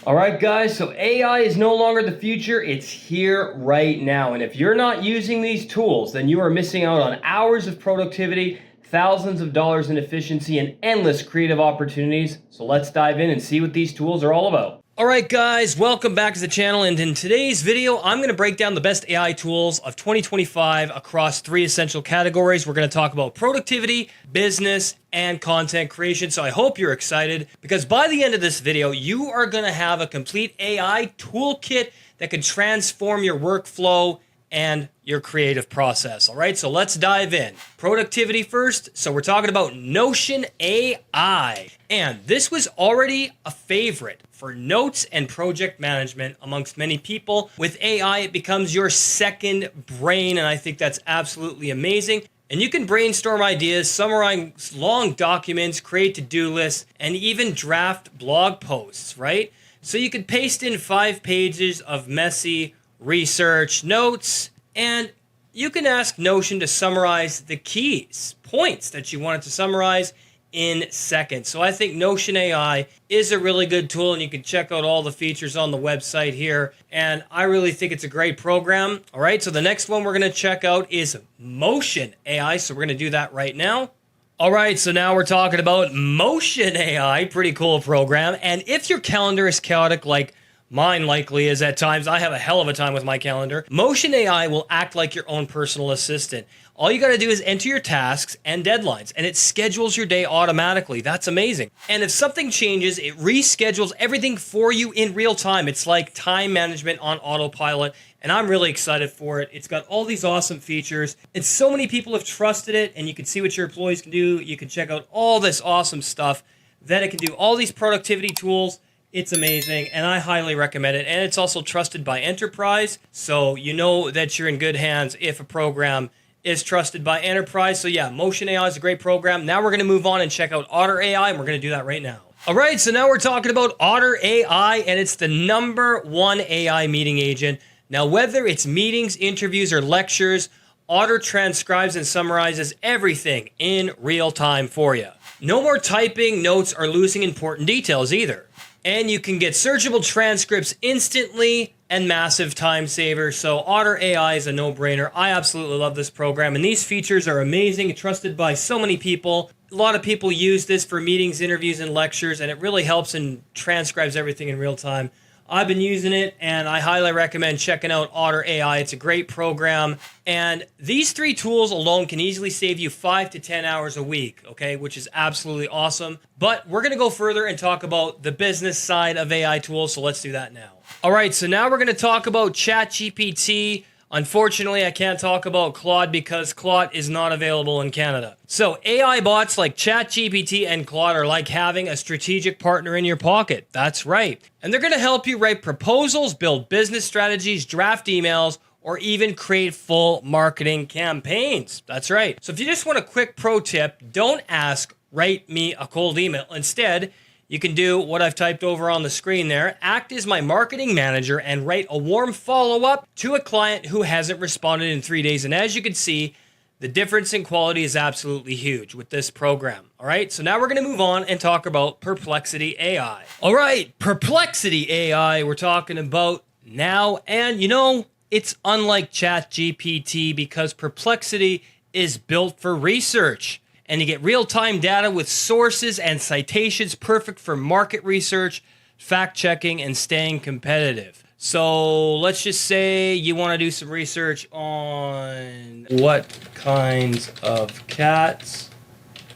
All right, guys, so AI is no longer the future, it's here right now. And if you're not using these tools, then you are missing out on hours of productivity, thousands of dollars in efficiency, and endless creative opportunities. So let's dive in and see what these tools are all about. All right, guys, welcome back to the channel. And in today's video, I'm going to break down the best AI tools of 2025 across 3 essential categories. We're going to talk about productivity, business, and content creation. So I hope you're excited because by the end of this video, you are going to have a complete AI toolkit that can transform your workflow and your creative process. All right, so let's dive in. Productivity first. So we're talking about Notion AI. And this was already a favorite for notes and project management amongst many people. With AI, it becomes your second brain, and I think that's absolutely amazing. And you can brainstorm ideas, summarize long documents, create to-do lists, and even draft blog posts, right? So you could paste in 5 pages of messy research notes, and you can ask Notion to summarize the keys, points that you want it to summarize in seconds. So I think Notion AI is a really good tool, and you can check out all the features on the website here. And I really think it's a great program. All right, so the next one we're going to check out is Motion AI. So we're going to do that right now. All right, so now we're talking about Motion AI, pretty cool program. And if your calendar is chaotic like mine likely is at times, I have a hell of a time with my calendar, Motion AI will act like your own personal assistant. All you got to do is enter your tasks and deadlines, and it schedules your day automatically. That's amazing. And if something changes, it reschedules everything for you in real time. It's like time management on autopilot, and I'm really excited for it. It's got all these awesome features, and so many people have trusted it, and you can see what your employees can do. You can check out all this awesome stuff that it can do, all these productivity tools. It's amazing, and I highly recommend it. And it's also trusted by enterprise, so you know that you're in good hands if a program is trusted by enterprise. So yeah, Motion AI is a great program. Now we're going to move on and check out Otter.ai, and we're going to do that right now. All right, so now we're talking about Otter.ai, and it's the #1 AI meeting agent. Now, whether it's meetings, interviews, or lectures, Otter transcribes and summarizes everything in real time for you. No more typing notes or losing important details either. And you can get searchable transcripts instantly and massive time saver. So Otter.ai is a no-brainer. I absolutely love this program, and these features are amazing, trusted by so many people. A lot of people use this for meetings, interviews, and lectures, and it really helps and transcribes everything in real time. I've been using it, and I highly recommend checking out Otter.ai. It's a great program, and these 3 tools alone can easily save you 5 to 10 hours a week, okay, which is absolutely awesome. But we're going to go further and talk about the business side of AI tools, so let's do that now. All right, so now we're going to talk about ChatGPT. Unfortunately, I can't talk about Claude because Claude is not available in Canada. So AI bots like ChatGPT and Claude are like having a strategic partner in your pocket. That's right. And they're going to help you write proposals, build business strategies, draft emails, or even create full marketing campaigns. That's right. So if you just want a quick pro tip, don't ask, write me a cold email. Instead, you can do what I've typed over on the screen there. Act as my marketing manager and write a warm follow-up to a client who hasn't responded in 3 days. And as you can see, the difference in quality is absolutely huge with this program. All right, so now we're going to move on and talk about Perplexity AI. All right, Perplexity AI we're talking about now. And you know, it's unlike ChatGPT because Perplexity is built for research. And you get real-time data with sources and citations, perfect for market research, fact-checking, and staying competitive. So let's just say you want to do some research on what kinds of cats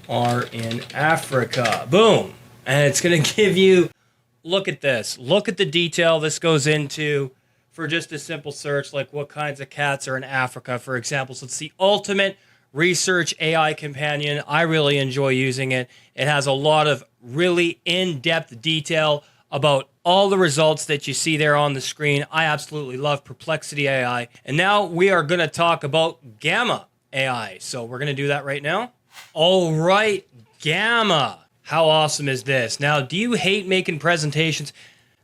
are in Africa. Boom. And it's going to give you, look at this. Look at the detail this goes into for just a simple search, like what kinds of cats are in Africa, for example. So it's the ultimate research AI companion. I really enjoy using it. It has a lot of really in-depth detail about all the results that you see there on the screen. I absolutely love Perplexity AI. And now we are going to talk about Gamma AI. So we're going to do that right now. All right, Gamma. How awesome is this? Now, do you hate making presentations?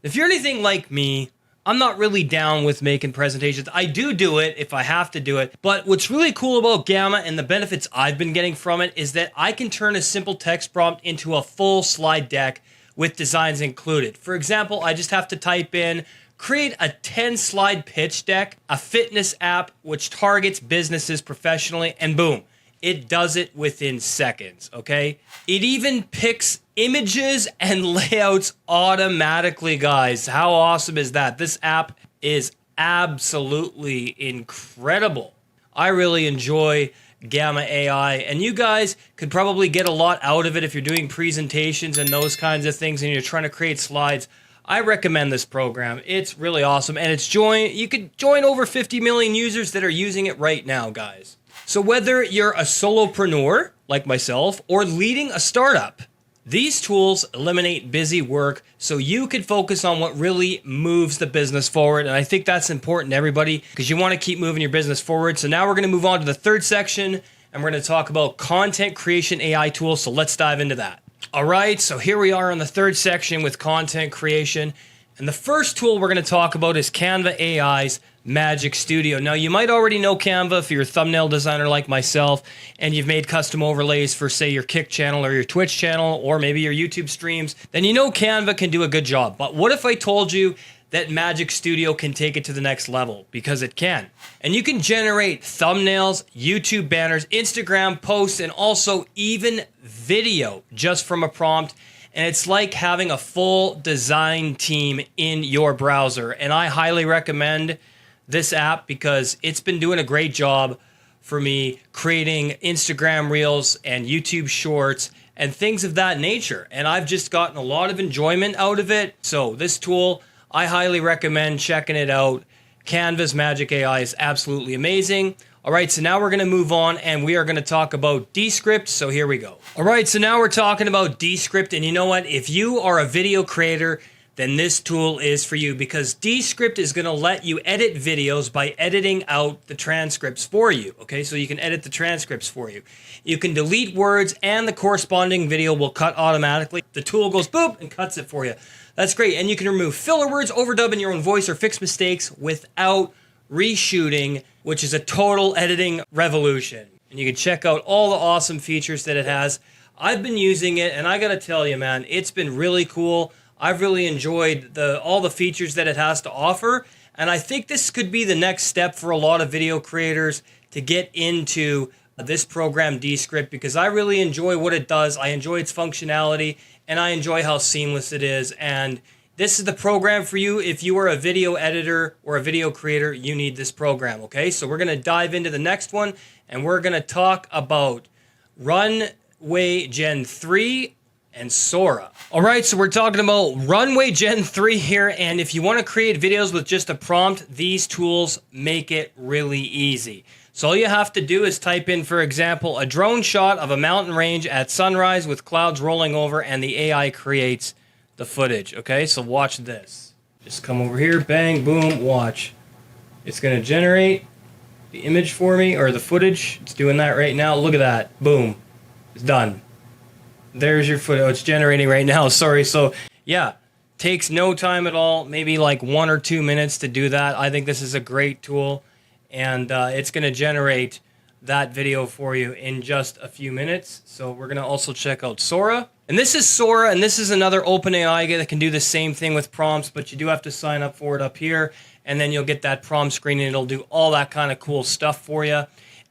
If you're anything like me, I'm not really down with making presentations. I do it if I have to do it. But what's really cool about Gamma and the benefits I've been getting from it is that I can turn a simple text prompt into a full slide deck with designs included. For example, I just have to type in, create a 10-slide pitch deck, a fitness app which targets businesses professionally, and boom, it does it within seconds, okay? It even picks images and layouts automatically, guys. How awesome is that? This app is absolutely incredible. I really enjoy Gamma AI, and you guys could probably get a lot out of it if you're doing presentations and those kinds of things and you're trying to create slides. I recommend this program. It's really awesome, and you could join over 50 million users that are using it right now, guys. So whether you're a solopreneur like myself or leading a startup, these tools eliminate busy work so you can focus on what really moves the business forward. And I think that's important to everybody because you want to keep moving your business forward. So now we're going to move on to the third section and we're going to talk about content creation AI tools. So let's dive into that. All right, so here we are on the third section with content creation. And the first tool we're going to talk about is Canva AI's Magic Studio. Now, you might already know Canva if you're a thumbnail designer like myself and you've made custom overlays for, say, your Kick channel or your Twitch channel or maybe your YouTube streams, then you know Canva can do a good job. But what if I told you that Magic Studio can take it to the next level? Because it can. And you can generate thumbnails, YouTube banners, Instagram posts, and also even video just from a prompt. And it's like having a full design team in your browser. And I highly recommend this app because it's been doing a great job for me creating Instagram reels and YouTube shorts and things of that nature. And I've just gotten a lot of enjoyment out of it. So this tool, I highly recommend checking it out. Canva's Magic AI is absolutely amazing. All right, so now we're going to move on and we are going to talk about Descript. So here we go. All right, so now we're talking about Descript. And you know what? If you are a video creator, then this tool is for you because Descript is going to let you edit videos by editing out the transcripts for you. Okay, so you can edit the transcripts for you. You can delete words and the corresponding video will cut automatically. The tool goes boop and cuts it for you. That's great. And you can remove filler words, overdub in your own voice, or fix mistakes without reshooting, which is a total editing revolution. And you can check out all the awesome features that it has. I've been using it, and I got to tell you, man, it's been really cool. I've really enjoyed all the features that it has to offer. And I think this could be the next step for a lot of video creators to get into this program, Descript, because I really enjoy what it does. I enjoy its functionality, and I enjoy how seamless it is. And this is the program for you. If you are a video editor or a video creator, you need this program, okay? So we're going to dive into the next one, and we're going to talk about Runway Gen 3 and Sora. All right, so we're talking about Runway Gen 3 here, and if you want to create videos with just a prompt, these tools make it really easy. So all you have to do is type in, for example, a drone shot of a mountain range at sunrise with clouds rolling over, and the AI creates the footage, okay? So watch this. Just come over here, bang, boom, watch. It's going to generate the image for me, or the footage. It's doing that right now. Look at that. Boom. It's done. There's your footage. Oh, it's generating right now. Sorry. So, yeah, takes no time at all. Maybe like 1 or 2 minutes to do that. I think this is a great tool, and it's going to generate that video for you in just a few minutes. So we're going to also check out Sora. And this is Sora, and this is another OpenAI that can do the same thing with prompts, but you do have to sign up for it up here, and then you'll get that prompt screen, and it'll do all that kind of cool stuff for you.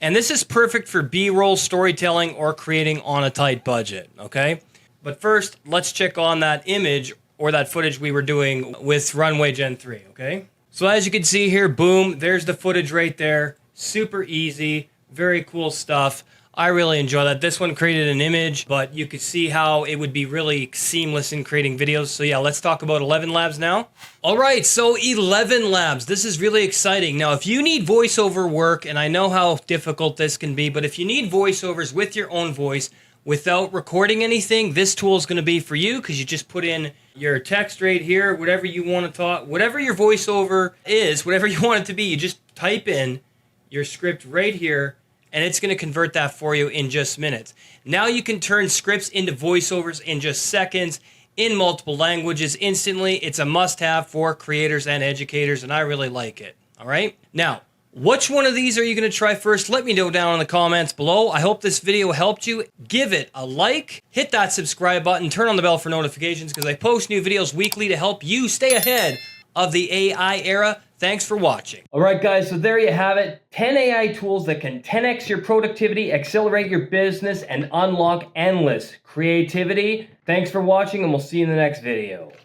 And this is perfect for B-roll storytelling or creating on a tight budget, okay? But first, let's check on that image or that footage we were doing with Runway Gen 3, okay? So as you can see here, boom, there's the footage right there. Super easy, very cool stuff. I really enjoy that. This one created an image, but you could see how it would be really seamless in creating videos. So yeah, let's talk about ElevenLabs now. All right, so ElevenLabs, this is really exciting. Now, if you need voiceover work, and I know how difficult this can be, but if you need voiceovers with your own voice without recording anything, this tool is going to be for you because you just put in your text right here, whatever you want to talk, whatever your voiceover is, whatever you want it to be, you just type in your script right here, and it's going to convert that for you in just minutes. Now you can turn scripts into voiceovers in just seconds in multiple languages instantly. It's a must-have for creators and educators, and I really like it. All right? Now, Which one of these are you going to try first? Let me know down in the comments below. I hope this video helped you. Give it a like, hit that subscribe button, turn on the bell for notifications because I post new videos weekly to help you stay ahead of the AI era. Thanks for watching. All right, guys, so there you have it. 10 AI tools that can 10x your productivity, accelerate your business, and unlock endless creativity. Thanks for watching, and we'll see you in the next video.